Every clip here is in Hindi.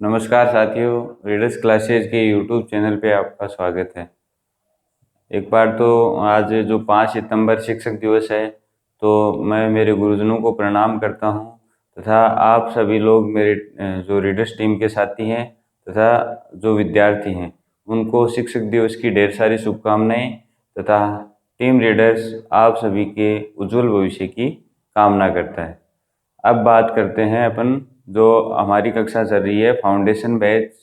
नमस्कार साथियों, रीडर्स क्लासेज के यूट्यूब चैनल पे आपका स्वागत है। एक बार तो आज जो 5 सितंबर शिक्षक दिवस है, तो मैं मेरे गुरुजनों को प्रणाम करता हूं तथा आप सभी लोग मेरे जो रीडर्स टीम के साथी हैं तथा जो विद्यार्थी हैं उनको शिक्षक दिवस की ढेर सारी शुभकामनाएं तथा टीम रीडर्स आप सभी के उज्जवल भविष्य की कामना करता है। अब बात करते हैं अपन जो हमारी कक्षा चल रही है फाउंडेशन बैच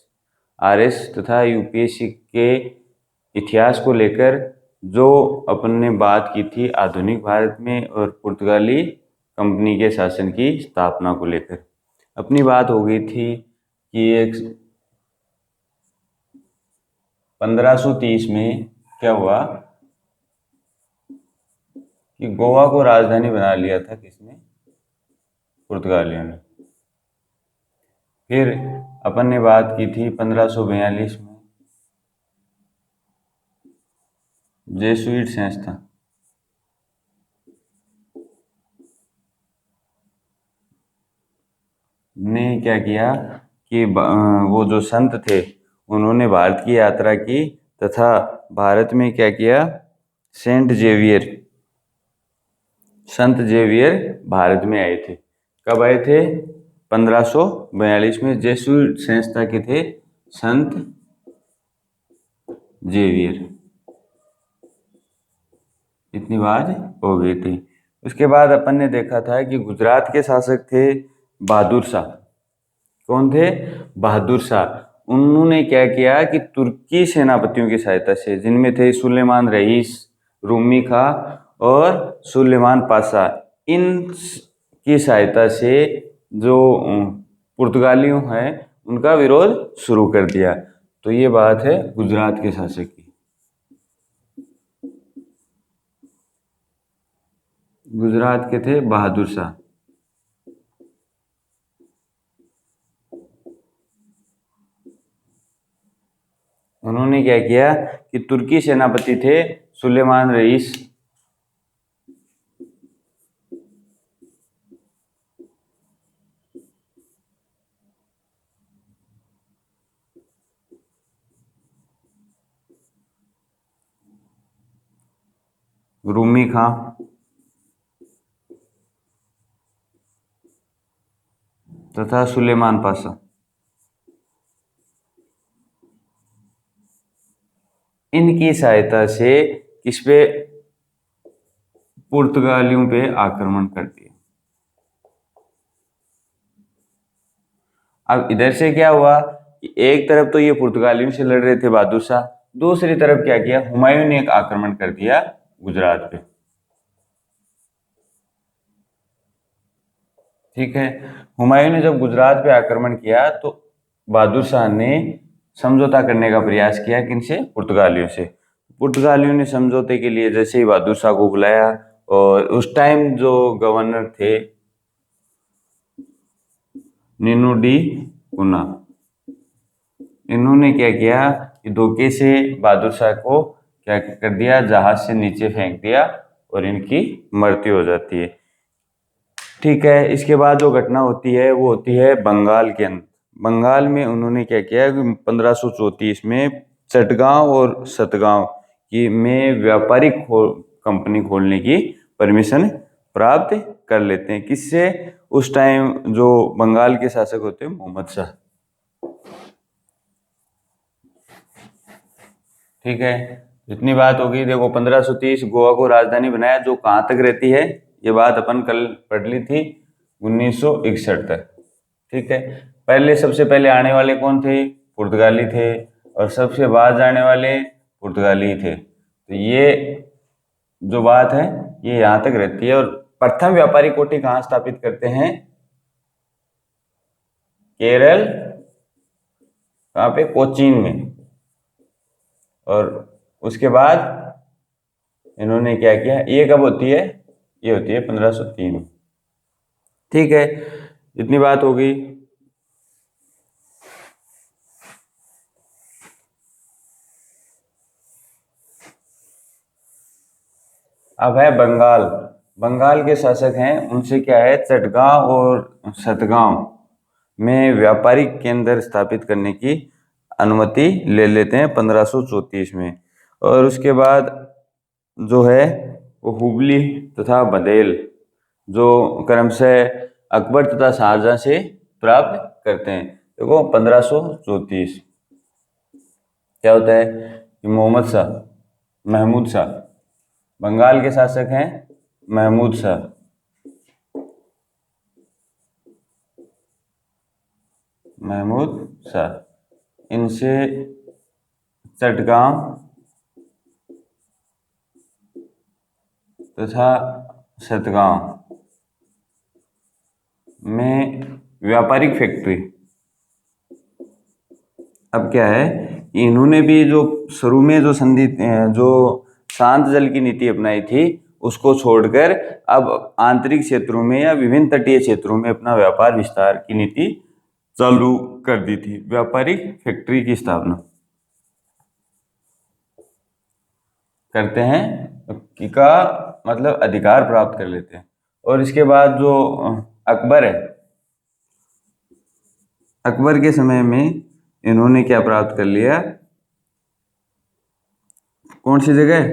आरएस तथा यूपीएससी के इतिहास को लेकर, जो अपन ने बात की थी आधुनिक भारत में और पुर्तगाली कंपनी के शासन की स्थापना को लेकर। अपनी बात हो गई थी कि एक 1530 में क्या हुआ कि गोवा को राजधानी बना लिया था किसने? पुर्तगालियों ने। फिर अपन ने बात की थी 1542 में जेसुइट संस्था ने क्या किया कि वो जो संत थे उन्होंने भारत की यात्रा की तथा भारत में क्या किया, संत जेवियर भारत में आए थे। कब आए थे? 1542 में जेसुइट संस्था के थे संत जेवियर। इतनी बात हो गई थी। उसके बाद अपन ने देखा था कि गुजरात के शासक थे बहादुर शाह। कौन थे? बहादुर शाह। उन्होंने क्या किया कि तुर्की सेनापतियों की सहायता से, जिनमें थे सुलेमान रईस, रूमी खां और सुलेमान पाशा, इन की सहायता से जो पुर्तगालियों हैं उनका विरोध शुरू कर दिया। तो ये बात है गुजरात के शासक की। गुजरात के थे बहादुर शाह। उन्होंने क्या किया कि तुर्की सेनापति थे सुलेमान रईस, रूमी खां तथा सुलेमान पाशा, इनकी सहायता से किस पे? पुर्तगालियों पे आक्रमण कर दिया। अब इधर से क्या हुआ कि एक तरफ तो ये पुर्तगालियों से लड़ रहे थे बहादुर शाह, दूसरी तरफ क्या किया, हुमायूं ने एक आक्रमण कर दिया गुजरात पे। ठीक है, हुमायूं ने जब गुजरात पे आक्रमण किया तो बहादुर शाह ने समझौता करने का प्रयास किया। किनसे? पुर्तगालियों से। पुर्तगालियों ने समझौते के लिए जैसे ही बहादुर शाह को बुलाया, और उस टाइम जो गवर्नर थे नीनू डी गुना, इन्होंने क्या किया कि धोखे से बहादुर शाह को क्या कर दिया, जहाज से नीचे फेंक दिया और इनकी मृत्यु हो जाती है। ठीक है, इसके बाद जो घटना होती है वो होती है बंगाल के अंदर। बंगाल में उन्होंने क्या किया कि 1534 में चटगांव और सतगांव की में व्यापारिक कंपनी खोलने की परमिशन प्राप्त कर लेते हैं। किससे? उस टाइम जो बंगाल के शासक होते हैं मोहम्मद शाह। ठीक है, इतनी बात होगी। देखो 1530 गोवा को राजधानी बनाया, जो कहाँ तक रहती है ये बात अपन कल पढ़ ली थी, 1961 तक। ठीक है, पहले सबसे पहले आने वाले कौन थे? पुर्तगाली थे, और सबसे बाद जाने वाले पुर्तगाली थे। तो ये जो बात है ये यहाँ तक रहती है। और प्रथम व्यापारी कोठी कहाँ स्थापित करते हैं? केरल। कहाँ पे? कोचीन में। और उसके बाद इन्होंने क्या किया, ये कब होती है? ये होती है 1503। ठीक है, इतनी बात हो गई। अब है बंगाल। बंगाल के शासक हैं, उनसे क्या है, चटगांव और सतगांव, में व्यापारिक केंद्र स्थापित करने की अनुमति ले लेते हैं 1534 में। और उसके बाद जो है वो हुबली तथा बंदेल जो क्रमशः अकबर तथा शाहजहां से प्राप्त करते हैं। देखो 1534 क्या होता है कि महमूद शाह बंगाल के शासक हैं, महमूद शाह। इनसे चटगांव तथा सतगांव में व्यापारिक फैक्ट्री। अब क्या है, इन्होंने भी जो शुरू में जो शांत जल की नीति अपनाई थी उसको छोड़कर अब आंतरिक क्षेत्रों में या विभिन्न तटीय क्षेत्रों में अपना व्यापार विस्तार की नीति चालू कर दी थी। व्यापारिक फैक्ट्री की स्थापना करते हैं का मतलब अधिकार प्राप्त कर लेते हैं। और इसके बाद जो अकबर है, अकबर के समय में इन्होंने क्या प्राप्त कर लिया, कौन सी जगह,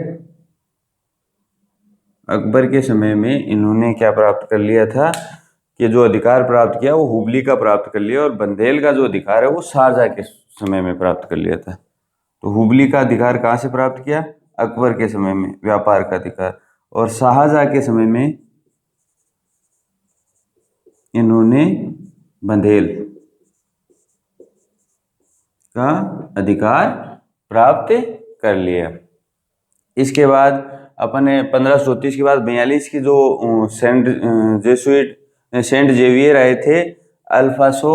अकबर के समय में इन्होंने क्या प्राप्त कर लिया था कि जो अधिकार प्राप्त किया वो हुबली का प्राप्त कर लिया, और बंदेल का जो अधिकार है वो शाहजहां के समय में प्राप्त कर लिया था। तो हुबली का अधिकार कहाँ से प्राप्त किया, अकबर के समय में व्यापार का अधिकार, और शाहजहां के समय में इन्होंने बंदेल का अधिकार प्राप्त कर लिया। इसके बाद अपने 1534 के बाद 42 की जो सेंट जेवियर आए थे, अल्फासो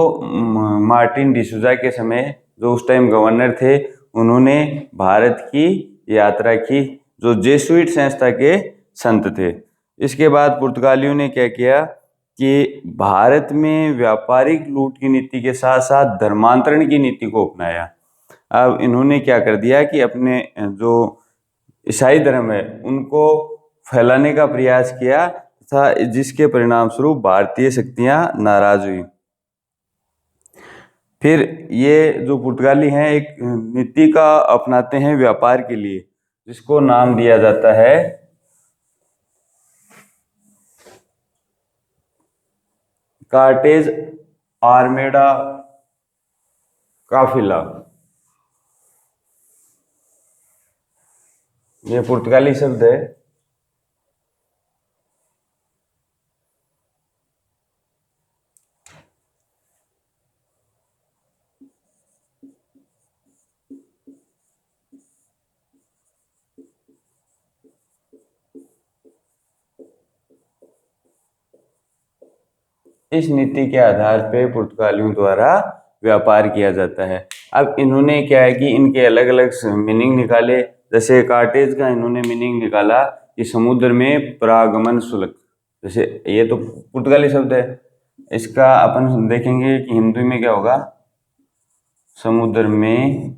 मार्टिन डिसूजा के समय जो उस टाइम गवर्नर थे, उन्होंने भारत की यात्रा की, जो जेसुइट संस्था के संत थे। इसके बाद पुर्तगालियों ने क्या किया कि भारत में व्यापारिक लूट की नीति के साथ साथ धर्मांतरण की नीति को अपनाया। अब इन्होंने क्या कर दिया कि अपने जो ईसाई धर्म है उनको फैलाने का प्रयास किया था, जिसके परिणाम स्वरूप भारतीय शक्तियां नाराज हुई। फिर ये जो पुर्तगाली हैं एक नीति का अपनाते हैं व्यापार के लिए, जिसको नाम दिया जाता है कार्टेज आर्मेडा काफिला। ये पुर्तगाली शब्द है। इस नीति के आधार पर पुर्तगालियों द्वारा व्यापार किया जाता है। अब इन्होंने क्या है कि इनके अलग अलग मीनिंग निकाले। जैसे कार्टेज का इन्होंने मीनिंग निकाला कि समुद्र में परागमन शुल्क। जैसे ये तो पुर्तगाली शब्द है, इसका अपन देखेंगे कि हिंदी में क्या होगा, समुद्र में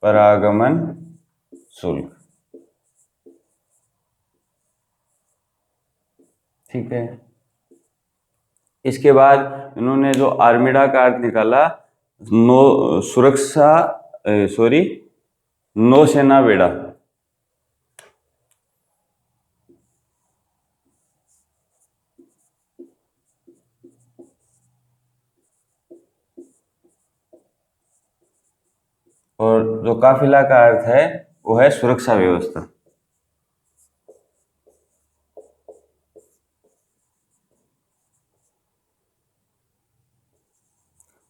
परागमन शुल्क। ठीक है। इसके बाद इन्होंने जो आर्मिडा का अर्थ निकाला, नौसेना बेड़ा। और जो काफिला का अर्थ है वो है सुरक्षा व्यवस्था।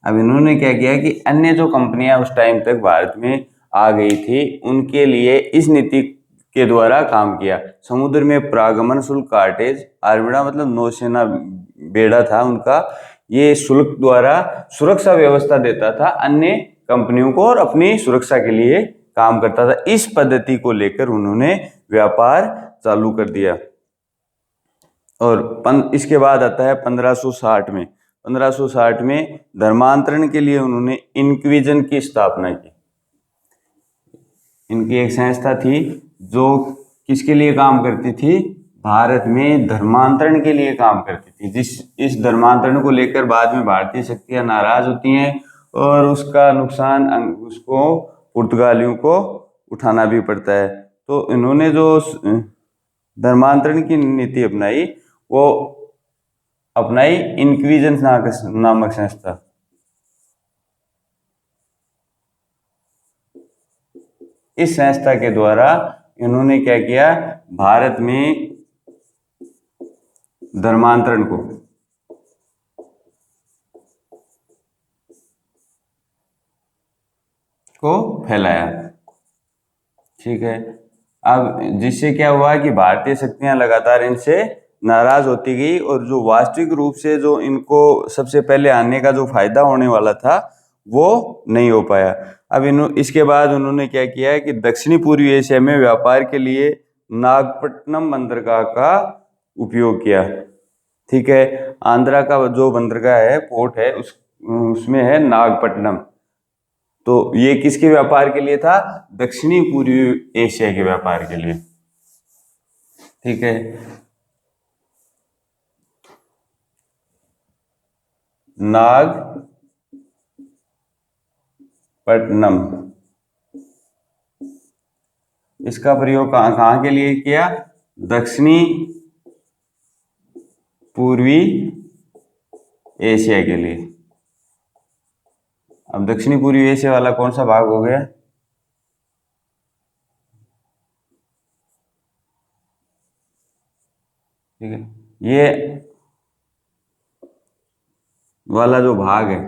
अब इन्होंने क्या किया कि अन्य जो कंपनियां उस टाइम तक भारत में आ गई थी उनके लिए इस नीति के द्वारा काम किया। समुद्र में परागमन शुल्क कार्टेज आर्मिडा मतलब नौसेना बेड़ा था उनका, ये शुल्क द्वारा सुरक्षा व्यवस्था देता था अन्य कंपनियों को और अपनी सुरक्षा के लिए काम करता था। इस पद्धति को लेकर उन्होंने व्यापार चालू कर दिया। और इसके बाद आता है 1560 में। 1560 में धर्मांतरण के लिए उन्होंने इंक्विजन की स्थापना की। इनकी एक संस्था थी जो किसके लिए काम करती थी, भारत में धर्मांतरण के लिए काम करती थी। इस धर्मांतरण को लेकर बाद में भारतीय शक्तियां नाराज होती हैं और उसका नुकसान उसको पुर्तगालियों को उठाना भी पड़ता है। तो इन्होंने जो धर्मांतरण की नीति अपनाई वो अपनाई इंक्विजन नामक संस्था। इस संस्था के द्वारा इन्होंने क्या किया, भारत में धर्मांतरण को फैलाया। ठीक है, अब जिससे क्या हुआ कि भारतीय शक्तियां लगातार इनसे नाराज होती गई और जो वास्तविक रूप से जो इनको सबसे पहले आने का जो फायदा होने वाला था वो नहीं हो पाया। अब इसके बाद उन्होंने क्या किया कि दक्षिणी पूर्वी एशिया में व्यापार के लिए नागपट्टनम बंदरगाह का उपयोग किया। ठीक है, आंध्रा का जो बंदरगाह है, पोर्ट है, उसमें है नागपट्टनम। तो ये किसके व्यापार के लिए था? दक्षिणी पूर्वी एशिया के व्यापार के लिए। ठीक है, नागपट्टनम, इसका प्रयोग कहां के लिए किया? दक्षिणी पूर्वी एशिया के लिए। अब दक्षिणी पूर्वी एशिया वाला कौन सा भाग हो गया? ठीक है, ये वाला जो भाग है,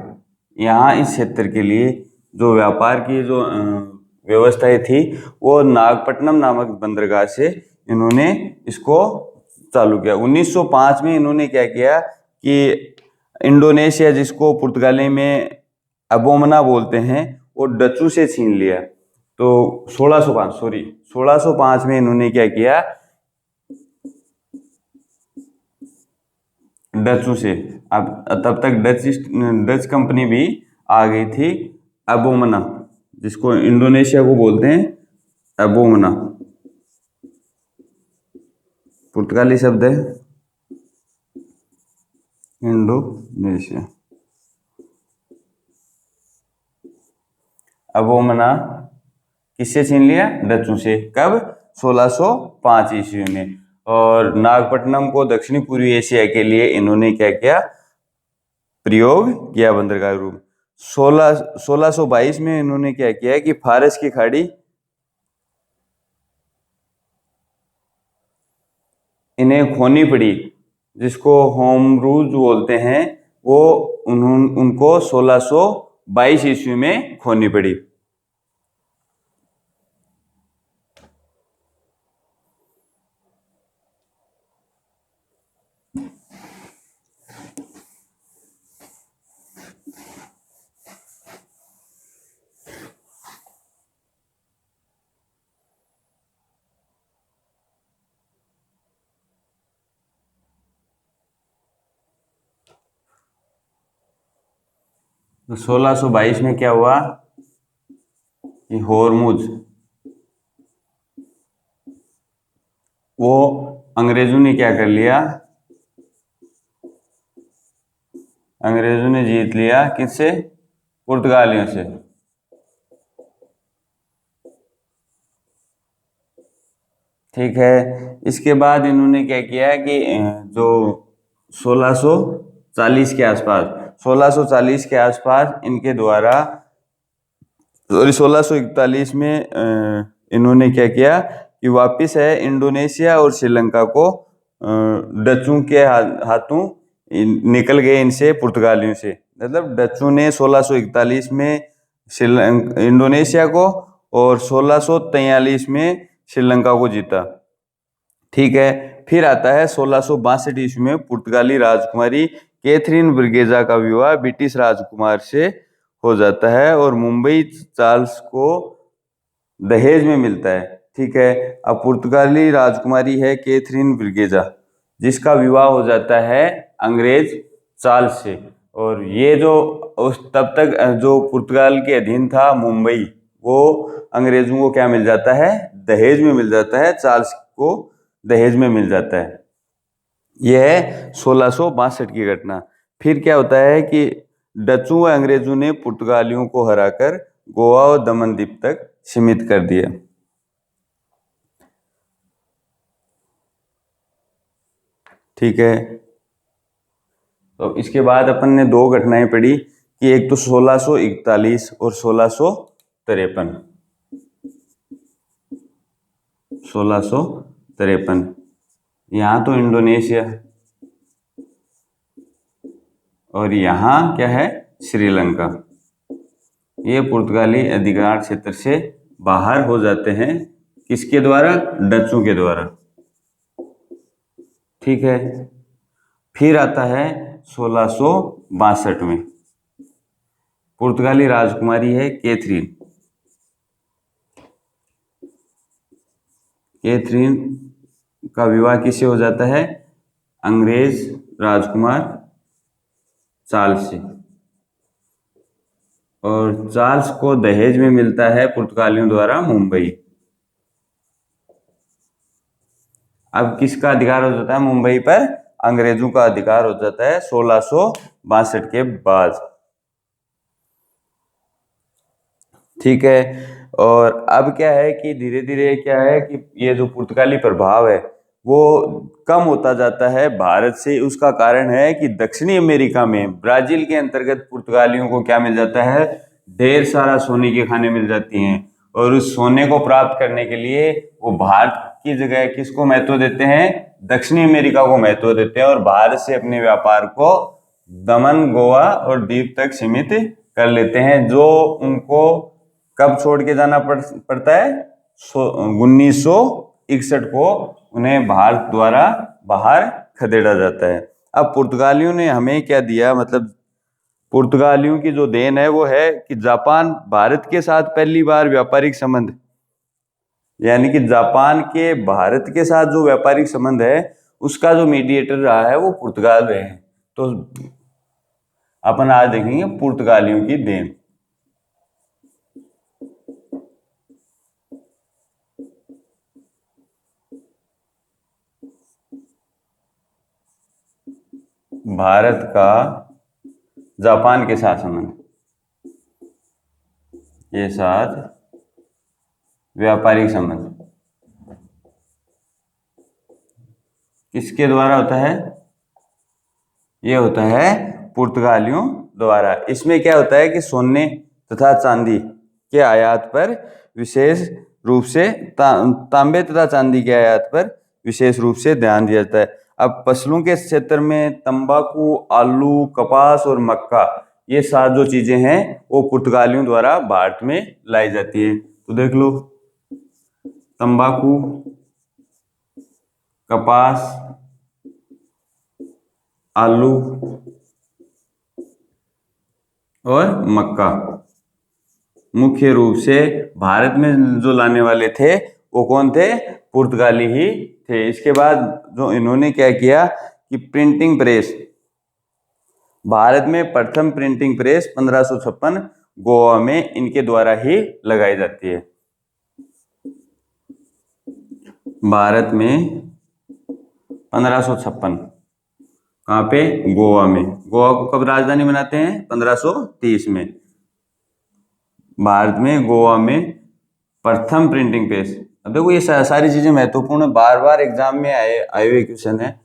यहाँ इस क्षेत्र के लिए जो व्यापार की जो व्यवस्थाएं थी वो नागपट्टनम नामक बंदरगाह से इन्होंने इसको चालू किया। 1905 में इन्होंने क्या किया कि इंडोनेशिया, जिसको पुर्तगाली में अबोमना बोलते हैं, वो डच्चू से छीन लिया। तो 1605 में इन्होंने क्या किया, डच्चू से, अब तब तक डच कंपनी भी आ गई थी, अबोमना, जिसको इंडोनेशिया को बोलते हैं अबोमना, पुर्तगाली शब्द है इंडोनेशिया। अबोमना किससे छीन लिया? डच्चू से। कब? 1605 ईस्वी में। और नागपट्टनम को दक्षिणी पूर्वी एशिया के लिए इन्होंने क्या किया? प्रयोग किया बंदरगाह रूप। 1622 में इन्होंने क्या किया कि फारस की खाड़ी इन्हें खोनी पड़ी, जिसको होम रूज बोलते हैं, वो उनको 1622 ईस्वी में खोनी पड़ी। तो 1622 में क्या हुआ कि होर्मुज वो अंग्रेजों ने क्या कर लिया? अंग्रेजों ने जीत लिया। किससे? पुर्तगालियों से। ठीक है, इसके बाद इन्होंने क्या किया कि जो 1640 के आसपास 1640 के आसपास इनके द्वारा, सॉरी 1641 में इन्होंने क्या किया कि वापिस है इंडोनेशिया और श्रीलंका को डच्चू के हाथों निकल गए इनसे, पुर्तगालियों से। मतलब डच्चू ने 1641 में इंडोनेशिया को और 1643 में श्रीलंका को जीता। ठीक है, फिर आता है 1662 ईस्वी में पुर्तगाली राजकुमारी कैथरीन ब्रिगेजा का विवाह ब्रिटिश राजकुमार से हो जाता है और मुंबई चार्ल्स को दहेज में मिलता है। ठीक है, अब पुर्तगाली राजकुमारी है कैथरीन ब्रिगेजा, जिसका विवाह हो जाता है अंग्रेज चार्ल्स से। और ये जो तब तक जो पुर्तगाल के अधीन था मुंबई, वो अंग्रेजों को क्या मिल जाता है? दहेज में मिल जाता है चार्ल्स को दहेज में मिल जाता है। यह है 1662 की घटना। फिर क्या होता है कि डचों व अंग्रेजों ने पुर्तगालियों को हराकर गोवा और दमन द्वीप तक सीमित कर दिया। ठीक है, तो इसके बाद अपन ने दो घटनाएं पढ़ी कि एक तो 1641 और 1653। 1653 यहाँ तो इंडोनेशिया और यहाँ क्या है, श्रीलंका। ये पुर्तगाली अधिकार क्षेत्र से बाहर हो जाते हैं, किसके द्वारा, डचों के द्वारा। ठीक है, फिर आता है 1662 में पुर्तगाली राजकुमारी है कैथरीन। कैथरीन का विवाह किससे हो जाता है, अंग्रेज राजकुमार चार्ल्स से, और चार्ल्स को दहेज में मिलता है पुर्तगालियों द्वारा मुंबई। अब किसका अधिकार हो जाता है मुंबई पर, अंग्रेजों का अधिकार हो जाता है 1662 के बाद। ठीक है, और अब क्या है कि धीरे धीरे क्या है कि ये जो पुर्तगाली प्रभाव है वो कम होता जाता है भारत से। उसका कारण है कि दक्षिणी अमेरिका में ब्राजील के अंतर्गत पुर्तगालियों को क्या मिल जाता है, ढेर सारा सोने की खानें मिल जाती हैं, और उस सोने को प्राप्त करने के लिए वो भारत की जगह किसको महत्व देते हैं, दक्षिणी अमेरिका को महत्व देते हैं, और भारत से अपने व्यापार को दमन, गोवा और द्वीप तक सीमित कर लेते हैं, जो उनको कब छोड़ के जाना पड़ता है, 1961 को उन्हें भारत द्वारा बाहर खदेड़ा जाता है। अब पुर्तगालियों ने हमें क्या दिया, मतलब पुर्तगालियों की जो देन है वो है कि जापान भारत के साथ पहली बार व्यापारिक संबंध, यानी कि जापान के भारत के साथ जो व्यापारिक संबंध है उसका जो मीडिएटर रहा है वो पुर्तगाल रहे हैं। तो अपन आज देखेंगे पुर्तगालियों की देन। भारत का जापान के साथ संबंध, ये साथ व्यापारिक संबंध किसके द्वारा होता है, ये होता है पुर्तगालियों द्वारा। इसमें क्या होता है कि सोने तथा चांदी के आयात पर विशेष रूप से तांबे तथा चांदी के आयात पर विशेष रूप से ध्यान दिया जाता है। अब फसलों के क्षेत्र में तंबाकू, आलू, कपास और मक्का, ये सात जो चीजें हैं वो पुर्तगालियों द्वारा भारत में लाई जाती है। तो देख लो, तंबाकू, कपास, आलू और मक्का मुख्य रूप से भारत में जो लाने वाले थे वो कौन थे, पुर्तगाली ही थे। इसके बाद जो इन्होंने क्या किया कि प्रिंटिंग प्रेस, भारत में प्रथम प्रिंटिंग प्रेस 1556 गोवा में इनके द्वारा ही लगाई जाती है। भारत में 1556, कहाँ पे, गोवा में। गोवा को कब राजधानी बनाते हैं, 1530 में। भारत में गोवा में प्रथम प्रिंटिंग प्रेस। अब देखो ये सारी चीजें महत्वपूर्ण, बार बार एग्जाम में आए हुए क्वेश्चन है।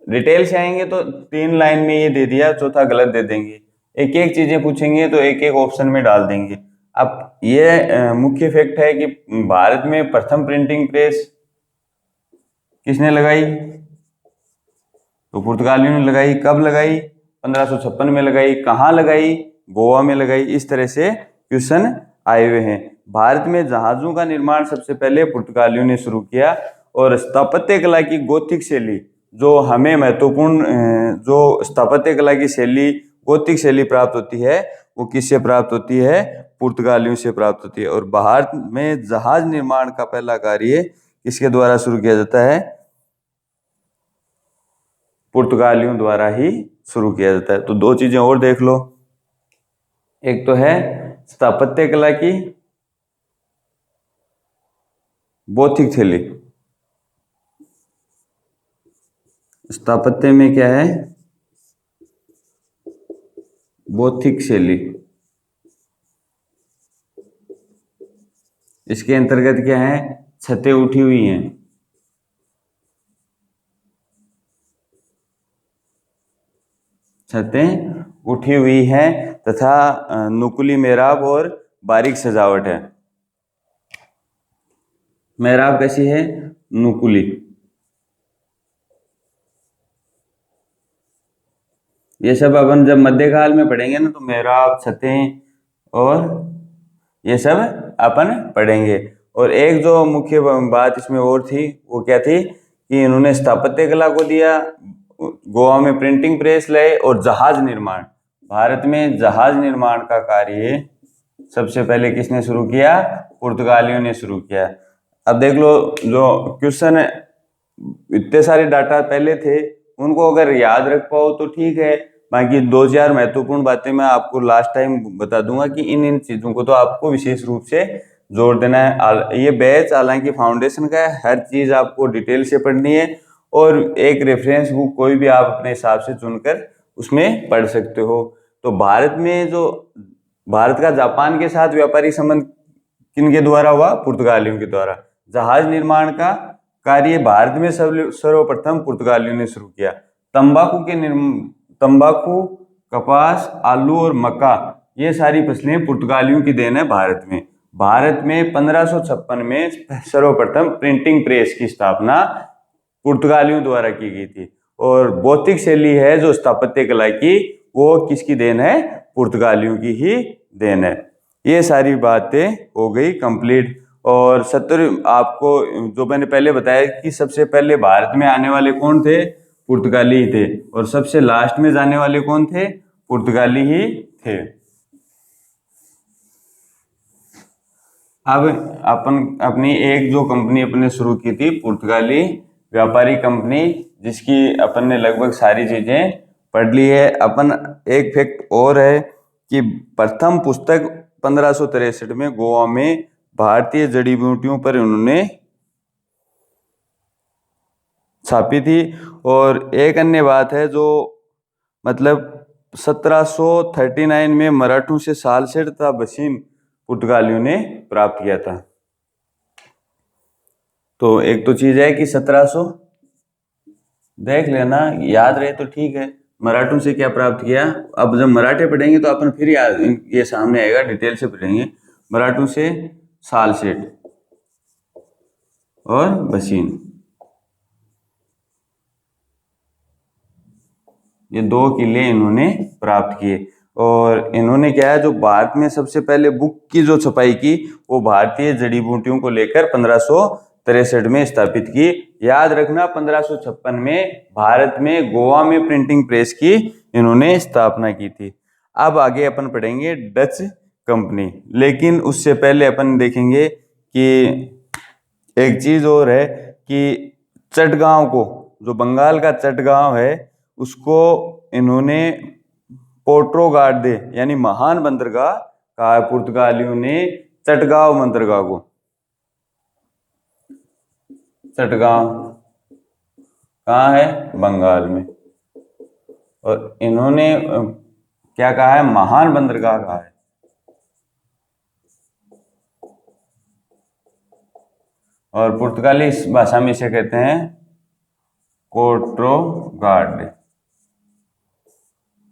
डिटेल से आएंगे तो 3 लाइन में ये दे दिया, चौथा गलत दे देंगे। एक एक चीजें पूछेंगे तो एक एक ऑप्शन में डाल देंगे। अब ये मुख्य फैक्ट है कि भारत में प्रथम प्रिंटिंग प्रेस किसने लगाई, तो पुर्तगालियों ने लगाई। कब लगाई, 1556 में लगाई। कहाँ लगाई, गोवा में लगाई। इस तरह से क्वेश्चन आए हुए हैं। भारत में जहाजों का निर्माण सबसे पहले पुर्तगालियों ने शुरू किया, और स्थापत्य कला की गोथिक शैली जो हमें महत्वपूर्ण, जो स्थापत्य कला की शैली गोथिक शैली प्राप्त होती है वो किससे प्राप्त होती है, पुर्तगालियों से प्राप्त होती है। और भारत में जहाज निर्माण का पहला कार्य किसके द्वारा शुरू किया जाता है, पुर्तगालियों द्वारा ही शुरू किया जाता है। तो दो चीजें और देख लो, एक तो है स्थापत्य कला की बौद्धिक शैली, स्थापत्य में क्या है, गोथिक शैली। इसके अंतर्गत क्या है, छतें उठी हुई हैं, छतें उठी हुई हैं तथा नुकीली मेहराब और बारीक सजावट है। मेहराब कैसी है, नुकीली। ये सब अपन जब मध्यकाल में पढ़ेंगे ना, तो मेहराब, छतें और ये सब अपन पढ़ेंगे। और एक जो मुख्य बात इसमें और थी, वो क्या थी कि इन्होंने स्थापत्य कला को दिया, गोवा में प्रिंटिंग प्रेस लाए और जहाज निर्माण। भारत में जहाज निर्माण का कार्य सबसे पहले किसने शुरू किया, पुर्तगालियों ने शुरू किया। अब देख लो, जो क्वेश्चन इतने सारे डाटा पहले थे, उनको अगर याद रख पाओ तो ठीक है, बाकी 2-4 महत्वपूर्ण बातें मैं आपको लास्ट टाइम बता दूंगा कि इन चीजों को तो आपको विशेष रूप से जोड़ देना है। ये बैच हालांकि फाउंडेशन का है, हर चीज आपको डिटेल से पढ़नी है, और एक रेफरेंस बुक कोई भी आप अपने हिसाब से चुनकर उसमें पढ़ सकते हो। तो भारत में जो भारत का जापान के साथ व्यापारिक संबंध किनके द्वारा हुआ, पुर्तगालियों के द्वारा। जहाज निर्माण का कार्य भारत में सर्वप्रथम पुर्तगालियों ने शुरू किया। तंबाकू, कपास, आलू और मक्का, ये सारी फसलें पुर्तगालियों की देन है भारत में। भारत में 1556 में सर्वप्रथम प्रिंटिंग प्रेस की स्थापना पुर्तगालियों द्वारा की गई थी। और भौतिक शैली है जो स्थापत्य कला की, वो किसकी देन है, पुर्तगालियों की ही देन है। ये सारी बातें हो गई कंप्लीट। और 70 आपको जो मैंने पहले बताया कि सबसे पहले भारत में आने वाले कौन थे, पुर्तगाली ही थे, और सबसे लास्ट में जाने वाले कौन थे, पुर्तगाली ही थे। अब अपन अपनी एक जो कंपनी अपने शुरू की थी, पुर्तगाली व्यापारी कंपनी, जिसकी अपन ने लगभग सारी चीजें पढ़ ली है। अपन एक फैक्ट और है कि प्रथम पुस्तक 1563 में गोवा में भारतीय जड़ी बूटियों पर उन्होंने छापी थी। और एक अन्य बात है जो मतलब 1739 में मराठों से सालसेट तथा बसीन पुर्तगालियों ने प्राप्त किया था। तो एक तो चीज है कि 1700 देख लेना, याद रहे तो ठीक है, मराठों से क्या प्राप्त किया। अब जब मराठे पढ़ेंगे तो अपन फिर याद ये सामने आएगा, डिटेल से पढ़ेंगे। मराठों से सालसेट और बसीन, ये 2 किले इन्होंने प्राप्त किए। और इन्होंने क्या है, जो भारत में सबसे पहले बुक की जो छपाई की, वो भारतीय जड़ी बूटियों को लेकर 1563 में स्थापित की। याद रखना, 1556 में भारत में गोवा में प्रिंटिंग प्रेस की इन्होंने स्थापना की थी। अब आगे अपन पढ़ेंगे डच कंपनी, लेकिन उससे पहले अपन देखेंगे कि एक चीज और है कि चटगांव को, जो बंगाल का चटगांव है, उसको इन्होंने पोर्ट्रोगार्डे यानी महान बंदरगाह कहा। पुर्तगालियों ने चटगांव बंदरगाह को, चटगांव कहाँ है, बंगाल में, और इन्होंने क्या कहा है, महान बंदरगाह कहा है। और पुर्तगाली इस भाषा में इसे कहते हैं कोर्ट्रोगार्ड।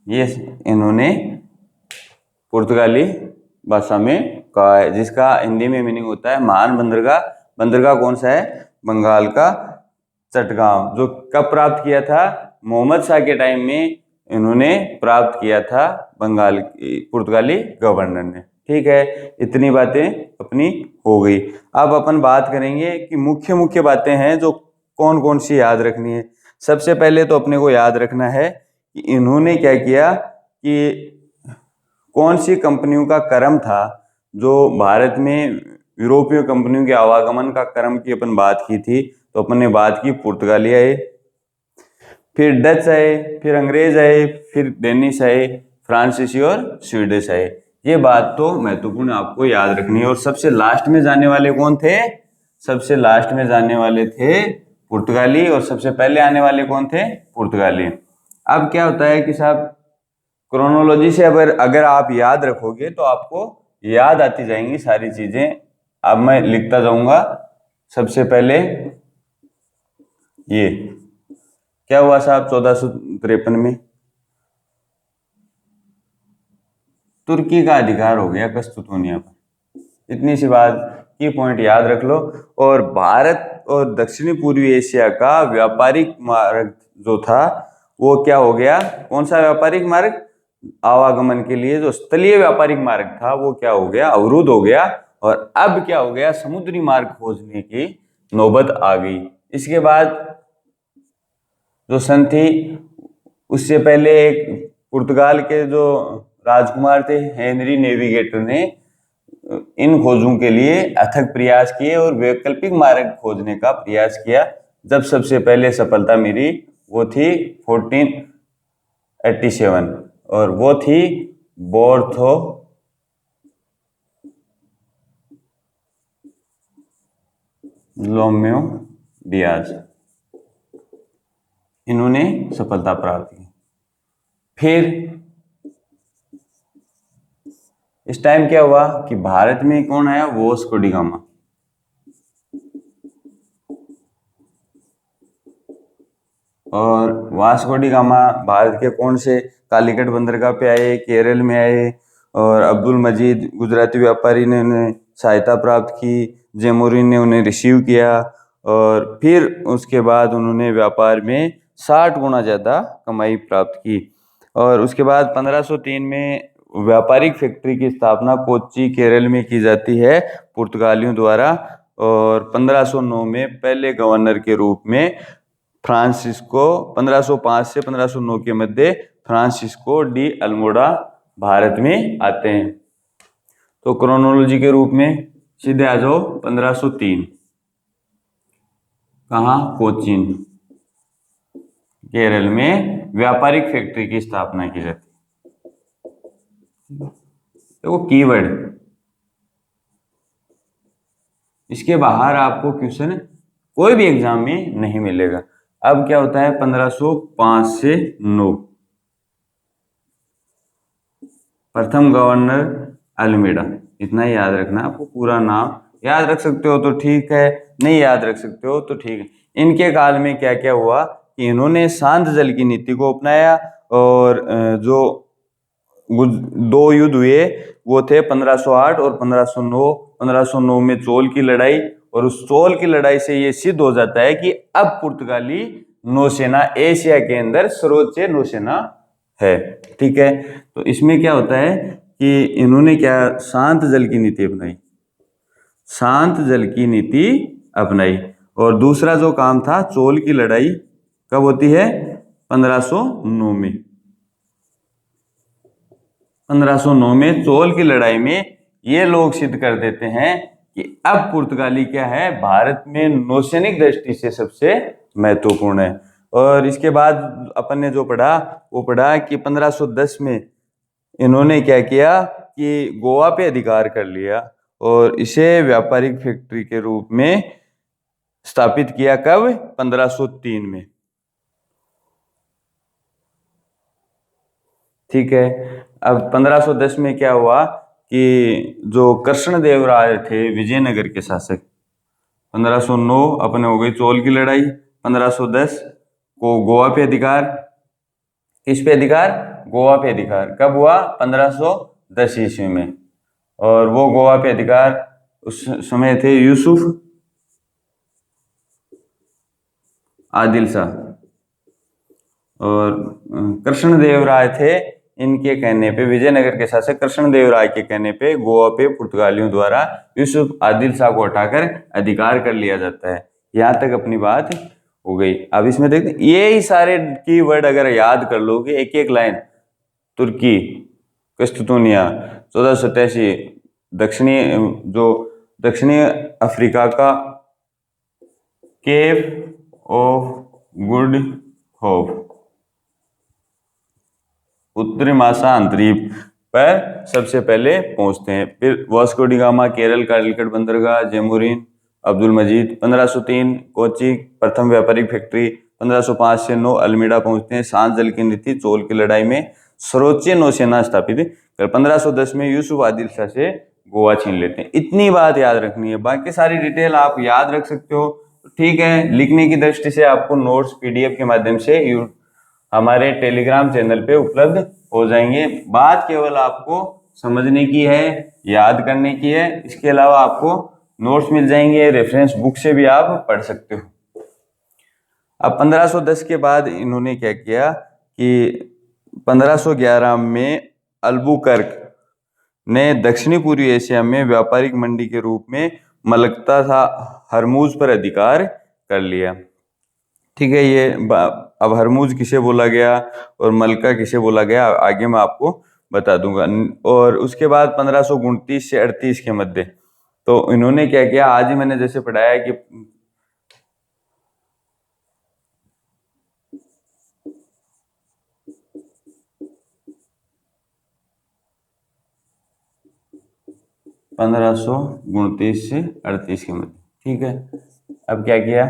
ये इन्होंने पुर्तगाली भाषा में कहा है, जिसका हिंदी में मीनिंग होता है महान बंदरगाह। बंदरगाह कौन सा है, बंगाल का चटगांव। जो कब प्राप्त किया था, मोहम्मद शाह के टाइम में इन्होंने प्राप्त किया था बंगाल पुर्तगाली गवर्नर ने। ठीक है, इतनी बातें अपनी हो गई। अब अपन बात करेंगे कि मुख्य मुख्य बातें हैं जो कौन कौन सी याद रखनी है। सबसे पहले तो अपने को याद रखना है कि इन्होंने क्या किया, कि कौन सी कंपनियों का क्रम था जो भारत में यूरोपीय कंपनियों के आवागमन का क्रम की अपन बात की थी। तो अपन ने बात की, पुर्तगाली आए, फिर डच आए, फिर अंग्रेज आए, फिर डेनिश आए, फ्रांसीसी और स्वीडिश आए। ये बात तो महत्वपूर्ण आपको याद रखनी है। और सबसे लास्ट में जाने वाले कौन थे, सबसे लास्ट में जाने वाले थे पुर्तगाली, और सबसे पहले आने वाले कौन थे? पुर्तगाली। अब क्या होता है कि साहब क्रोनोलॉजी से अगर आप याद रखोगे तो आपको याद आती जाएंगी सारी चीजें। अब मैं लिखता जाऊंगा। सबसे पहले ये क्या हुआ साहब 1453 में? तुर्की का अधिकार हो गया कस्तूतोनिया पर। इतनी सी बात की पॉइंट याद रख लो। और भारत और दक्षिणी पूर्वी एशिया का व्यापारिक मार्ग जो था वो क्या हो गया? कौन सा व्यापारिक मार्ग? आवागमन के लिए जो स्थलीय व्यापारिक मार्ग था वो क्या हो गया? अवरुद्ध हो गया। और अब क्या हो गया? समुद्री मार्ग खोजने की नौबत आ गई। इसके बाद जो सन थी, उससे पहले एक पुर्तगाल के जो राजकुमार थे हेनरी नेविगेटर ने इन खोजों के लिए अथक प्रयास किए और वैकल्पिक मार्ग खोजने का प्रयास किया। जब सबसे पहले सफलता मिली वो थी 1487 और वो थी बोर्थो लोम्यो डियाज। इन्होंने सफलता प्राप्त की। फिर इस टाइम क्या हुआ कि भारत में कौन आया? Vasco D gamma. और वास्को डी गामा भारत के कौन से? कालीकट बंदरगाह पे आए, केरल में आए, और अब्दुल मजीद गुजराती व्यापारी ने उन्हें सहायता प्राप्त की, जेमुरिन ने उन्हें रिसीव किया, और फिर उसके बाद उन्होंने व्यापार में 60 गुना ज़्यादा कमाई प्राप्त की। और उसके बाद 1503 में व्यापारिक फैक्ट्री की स्थापना कोच्चि केरल में की जाती है पुर्तगालियों द्वारा। और 1509 में पहले गवर्नर के रूप में फ्रांसिस्को, 1505 से 1509 के मध्य फ्रांसिस्को डी अल्मोड़ा भारत में आते हैं। तो क्रोनोलॉजी के रूप में सीधे आ जाओ 1503। कहाँ? कोचीन केरल में व्यापारिक फैक्ट्री की स्थापना की जाती है। तो वो कीवर्ड, इसके बाहर आपको क्वेश्चन कोई भी एग्जाम में नहीं मिलेगा। अब क्या होता है 1505 से 9, प्रथम गवर्नर अल्मीडा। इतना ही याद रखना, आपको पूरा नाम याद रख सकते हो तो ठीक है, नहीं याद रख सकते हो तो ठीक है। इनके काल में क्या क्या हुआ कि इन्होंने शांत जल की नीति को अपनाया, और जो दो युद्ध हुए वो थे 1508 और 1509। 1509 में चोल की लड़ाई, और उस चोल की लड़ाई से ये सिद्ध हो जाता है कि अब पुर्तगाली नौसेना एशिया के अंदर सर्वोच्च नौसेना है। ठीक है, तो इसमें क्या होता है कि इन्होंने क्या शांत जल की नीति अपनाई, शांत जल की नीति अपनाई। और दूसरा जो काम था, चोल की लड़ाई कब होती है? 1509 में। 1509 में चोल की लड़ाई में ये लोग सिद्ध कर देते हैं कि अब पुर्तगाली क्या है? भारत में नौसैनिक दृष्टि से सबसे महत्वपूर्ण है। और इसके बाद अपन ने जो पढ़ा वो पढ़ा कि 1510 में इन्होंने क्या किया कि गोवा पे अधिकार कर लिया और इसे व्यापारिक फैक्ट्री के रूप में स्थापित किया। कब? 1503 में। ठीक है, अब 1510 में क्या हुआ कि जो कृष्णदेवराय थे विजयनगर के शासक, 1509 अपने हो गई चोल की लड़ाई, 1510 को गोवा पे अधिकार। किस पे अधिकार? गोवा पे अधिकार। कब हुआ? 1510 ईस्वी में। और वो गोवा पे अधिकार उस समय थे यूसुफ आदिल शाह, और कृष्णदेव राय थे। इनके कहने पे, विजयनगर के शासक कृष्णदेव राय के कहने पे गोवा पे पुर्तगालियों द्वारा यूसुफ आदिल शाह को हटाकर अधिकार कर लिया जाता है। यहाँ तक अपनी बात हो गई। अब इसमें देखते ये ही सारे कीवर्ड अगर याद कर लोगे एक एक लाइन, तुर्की, कस्तूतोनिया, 1487, दक्षिणी अफ्रीका का केप ऑफ गुड होप, उत्तरी महासागरीय पर सबसे पहले पहुंचते हैं। फिर Vasco D gamma Kerala Calicut बंदरगाह, जेमुरिन अब्दुल मजीद। 1503 कोची प्रथम व्यापारिक फैक्ट्री। 1505 से 9 अल्मीड़ा पहुंचते हैं, सांस जल की नीति, चोल की लड़ाई में सर्वोच्च नौसेना स्थापित। 1510 में यूसुफ आदिल शाह से गोवा छीन लेते हैं। इतनी बात याद रखनी है, बाकी सारी डिटेल आप याद रख सकते हो, ठीक है। लिखने की दृष्टि से आपको नोट्स पीडीएफ के माध्यम से हमारे टेलीग्राम चैनल पे उपलब्ध हो जाएंगे। बात केवल आपको समझने की है, याद करने की है। इसके अलावा आपको नोट्स मिल जाएंगे, रेफरेंस बुक से भी आप पढ़ सकते हो। अब 1510 के बाद इन्होंने क्या किया कि 1511 में अल्बुकर्क ने दक्षिणी पूर्वी एशिया में व्यापारिक मंडी के रूप में मलक्का था हरमुज पर अधिकार कर लिया, ठीक है। ये अब हरमुज किसे बोला गया और मलक्का किसे बोला गया आगे मैं आपको बता दूंगा। और उसके बाद 1529 से 38 के मध्य तो इन्होंने क्या किया, आज ही मैंने जैसे पढ़ाया कि 1529 से 38 के मध्य, ठीक है। अब क्या किया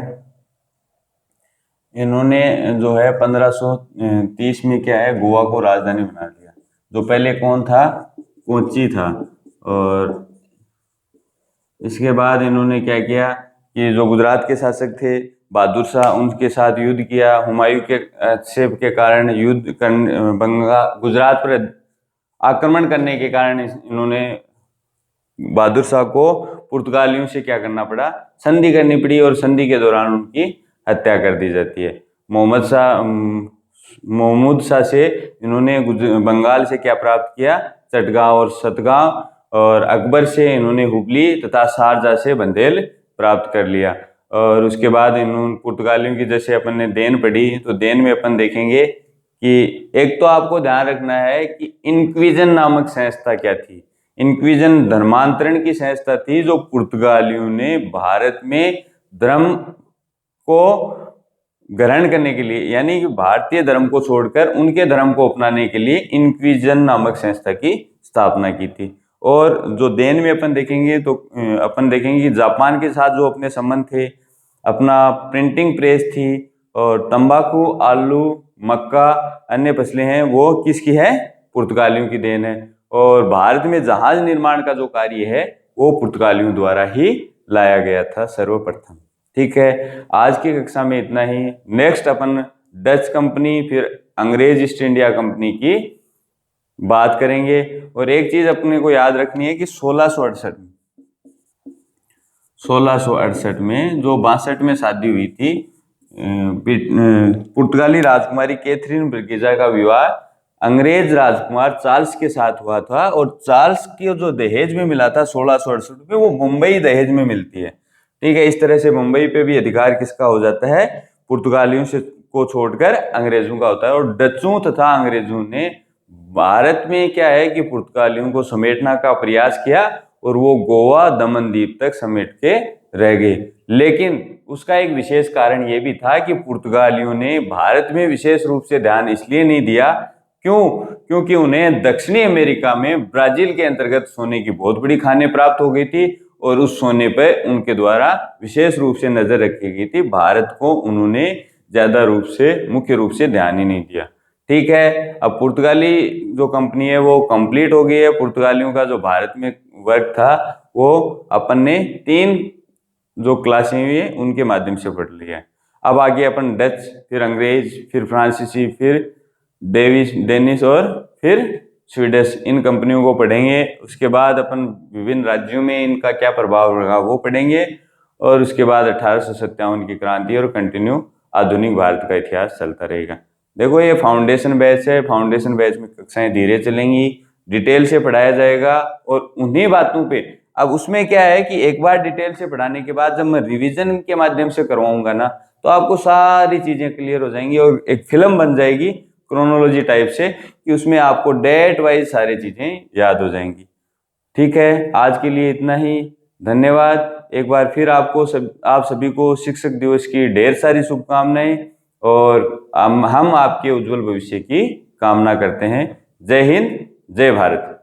इन्होंने, जो है 1530 में क्या है, गोवा को राजधानी बना दिया। जो पहले कौन था, कोची था। और इसके बाद इन्होंने क्या किया कि जो गुजरात के शासक थे बहादुर शाह, उनके साथ युद्ध किया। हुमायूं के हस्तक्षेप के कारण युद्ध गुजरात पर आक्रमण करने के कारण इन्होंने बहादुर शाह को पुर्तगालियों से क्या करना पड़ा, संधि करनी पड़ी। और संधि के दौरान उनकी हत्या कर दी जाती है। महमूद शाह से इन्होंने बंगाल से क्या प्राप्त किया, चटगांव और सतगांव। और अकबर से इन्होंने हुबली तथा शारजाह से बंदेल प्राप्त कर लिया। और उसके बाद इन्होंने पुर्तगालियों की जैसे अपन ने देन पढ़ी, तो देन में अपन देखेंगे कि एक तो आपको ध्यान रखना है कि इंक्विजन नामक संस्था क्या थी। इंक्विजन धर्मांतरण की संस्था थी जो पुर्तगालियों ने भारत में धर्म को ग्रहण करने के लिए, यानी कि भारतीय धर्म को छोड़कर उनके धर्म को अपनाने के लिए इंक्विजन नामक संस्था की स्थापना की थी। और जो देन में अपन देखेंगे तो अपन देखेंगे कि जापान के साथ जो अपने संबंध थे, अपना प्रिंटिंग प्रेस थी, और तंबाकू, आलू, मक्का, अन्य फसलें हैं, वो किसकी है, पुर्तगालियों की देन है। और भारत में जहाज निर्माण का जो कार्य है वो पुर्तगालियों द्वारा ही लाया गया था सर्वप्रथम, ठीक है। आज की कक्षा में इतना ही। नेक्स्ट अपन डच कंपनी फिर अंग्रेज ईस्ट इंडिया कंपनी की बात करेंगे। और एक चीज अपने को याद रखनी है कि 1668 में जो 62 में शादी हुई थी, पुर्तगाली राजकुमारी कैथरीन ब्रिगेजा का विवाह अंग्रेज राजकुमार चार्ल्स के साथ हुआ था। और चार्ल्स की जो दहेज में मिला था 1668 में, वो मुंबई दहेज में मिलती है, ठीक है। इस तरह से मुंबई पे भी अधिकार किसका हो जाता है, पुर्तगालियों से को छोड़कर अंग्रेजों का होता है। और डचों तथा अंग्रेजों ने भारत में क्या है कि पुर्तगालियों को समेटने का प्रयास किया, और वो गोवा दमन द्वीप तक समेट के रह गए। लेकिन उसका एक विशेष कारण ये भी था कि पुर्तगालियों ने भारत में विशेष रूप से ध्यान इसलिए नहीं दिया, क्योंकि उन्हें दक्षिणी अमेरिका में ब्राजील के अंतर्गत सोने की बहुत बड़ी खानें प्राप्त हो गई थी, और उस सोने पर उनके द्वारा विशेष रूप से नजर रखी गई थी। भारत को उन्होंने ज्यादा रूप से, मुख्य रूप से ध्यान ही नहीं दिया, ठीक है। अब पुर्तगाली जो कंपनी है वो कंप्लीट हो गई है। पुर्तगालियों का जो भारत में वर्क था वो अपन ने 3 जो क्लासें हुई है उनके माध्यम से पढ़ लिया है। अब आगे अपन डच, फिर अंग्रेज, फिर फ्रांसीसी, फिर डेनिश और फिर स्वीडिश, इन कंपनियों को पढ़ेंगे। उसके बाद अपन विभिन्न राज्यों में इनका क्या प्रभाव रहा वो पढ़ेंगे। और उसके बाद 1857 की क्रांति और कंटिन्यू आधुनिक भारत का इतिहास चलता रहेगा। देखो ये फाउंडेशन बैच है, फाउंडेशन बैच में कक्षाएं धीरे चलेंगी, डिटेल से पढ़ाया जाएगा। और उन्हीं बातों पे, अब उसमें क्या है कि एक बार डिटेल से पढ़ाने के बाद जब मैं रिवीजन के माध्यम से करवाऊंगा ना, तो आपको सारी चीजें क्लियर हो जाएंगी और एक फिल्म बन जाएगी क्रोनोलॉजी टाइप से, कि उसमें आपको डेट वाइज सारी चीजें याद हो जाएंगी, ठीक है। आज के लिए इतना ही, धन्यवाद। एक बार फिर आप सभी को शिक्षक दिवस की ढेर सारी शुभकामनाएं, और हम आपके उज्जवल भविष्य की कामना करते हैं। जय हिंद, जय भारत।